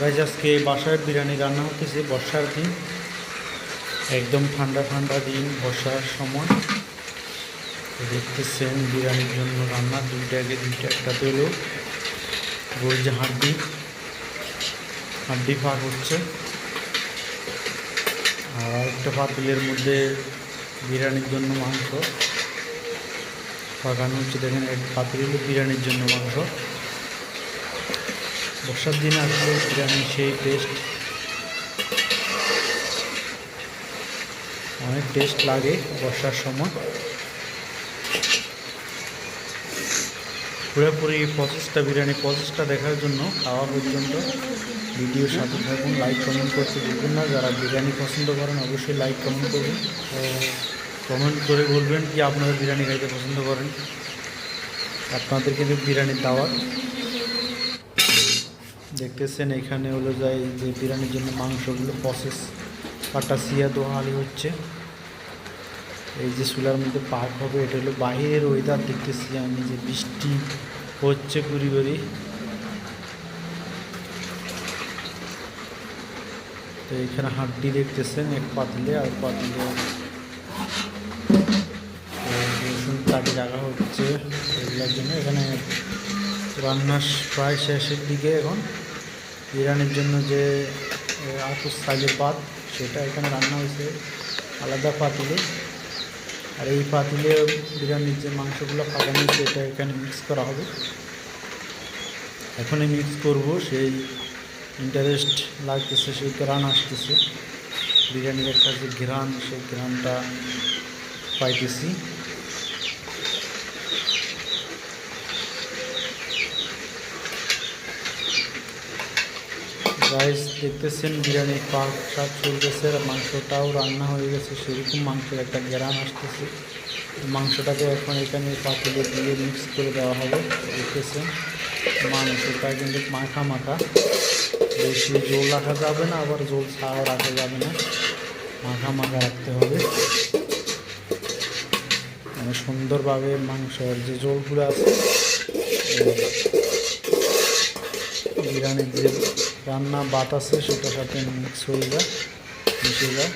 Guys আজকে বাসায় বিরিয়ানি রান্না হতেছে বর্ষার দিন, একদম ঠান্ডা ঠান্ডা দিন, বর্ষার সময়। দেখতেছেন বিরিয়ানির জন্য রান্না দুইটা একটা তেলো বলছে হাড্ডি ফাঁক হচ্ছে, আর একটা পাতিলের মধ্যে বিরিয়ানির জন্য মাংস পাকানো হচ্ছে। দেখেন এক পাতিল বিরিয়ানির জন্য মাংস। বর্ষার দিনে আসলে বিরিয়ানি সেই টেস্ট, অনেক টেস্ট লাগে বর্ষার সময়। পুরোপুরি প্রসেসটা দেখার জন্য খাওয়া পর্যন্ত ভিডিওর সাথে থাকুন। লাইক কমেন্ট করতে ভুলবেন না। যারা বিরিয়ানি পছন্দ করেন অবশ্যই লাইক কমেন্ট করবেন, কমেন্ট করে বলবেন কি আপনারা বিরিয়ানি খাইতে পছন্দ করেন। আপনাদের কিন্তু বিরিয়ানির দাওয়াত। দেখতেছেন এখানে হলো যায় যে বিরিয়ানির জন্য মাংসগুলো প্রসেস কাটা সিয়া দোহালি হচ্ছে। এই যে চুলার মধ্যে পাক হবে, এটা হলো বাহিরের ওয়েদার। দেখতেছি আমি যে বৃষ্টি হচ্ছে গুড়ি গুড়ি। তো এখানে হাড্ডি দেখতেছেন এক পাতিলে, আর পাতিলে রসুন কাটি রাখা হচ্ছে এগুলোর জন্য। এখানে রান্নার প্রায় শেষের দিকে। এখন বিরিয়ানির জন্য যে আতর সাইজের পাত সেটা এখানে রান্না হয়েছে আলাদা পাতিলে, আর এই পাতিলে বিরিয়ানির যে মাংসগুলো পাকানো হয়েছে এটা এখানে মিক্স করা হবে। এখনই মিক্স করব, সেই ইন্টারেস্ট লাগতেছে, সেই ঘ্রাণ আসতেছে বিরিয়ানির একটা যে ঘ্রাণ, সেই ঘ্রাণটা পাইতেছি। রাইস দেখতেছেন বিরিয়ানির পাক শাক চলতেছে, আর মাংসটাও রান্না হয়ে গেছে, সেরকম মাংসের একটা ঘ্রাণ আসতেছে। মাংসটাকে এখন এখানে পাতিলে দিয়ে মিক্স করে দেওয়া হবে। দেখতেছেন মাংসটা কিন্তু মাখা মাখা, বেশি জল রাখা যাবে না, আবার জল ছাড়াও রাখা যাবে না, মাখা মাখা রাখতে হবে। মানে সুন্দরভাবে মাংসের যে জলগুলো আছে বিরিয়ানির যে রান্না বাত আছে সেটার সাথে মিক্স হয়ে যায়, মিশে যায়।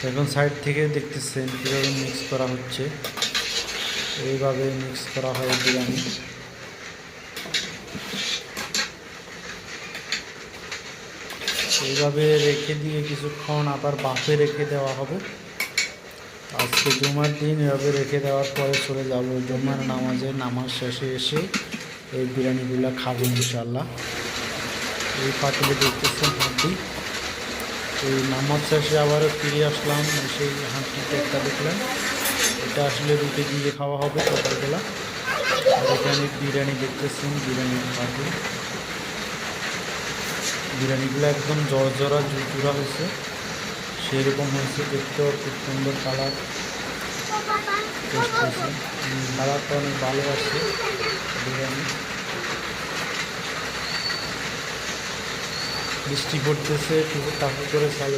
এখন সাইড থেকে দেখতেছেন কীভাবে মিক্স করা হচ্ছে। এইভাবে মিক্স করা হয় বিরিয়ানি। এইভাবে রেখে দিয়ে কিছুক্ষণ আবার বাফে রেখে দেওয়া হবে। আজকে জুমার দিন এভাবে রেখে দেওয়ার পরে চলে যাব জুমার নামাজ শেষে এসে এই বিরিয়ানিগুলো খাবো ইনশাল্লাহ। এই পাতিলে দেখতেছেন হাঁটি। এই নামাজ শেষে আবারও ফিরে আসলাম, সেই হাঁটিতে একটা দেখলাম, এটা আসলে রুটি দিয়ে খাওয়া হবে সকালবেলা। আর এখানে বিরিয়ানি দেখতেছেন, বিরিয়ানির পাতি, বিরিয়ানিগুলো একদম জড়জড়া ঝুরঝুরা হয়েছে, সেরকম হয়েছে। দেখতেও খুব সুন্দর কালার, টেস্ট হয়েছে, কালারটা অনেক ভালো আসছে বিরিয়ানি। বৃষ্টি পড়তেছে, কিছু টাকা করে চালু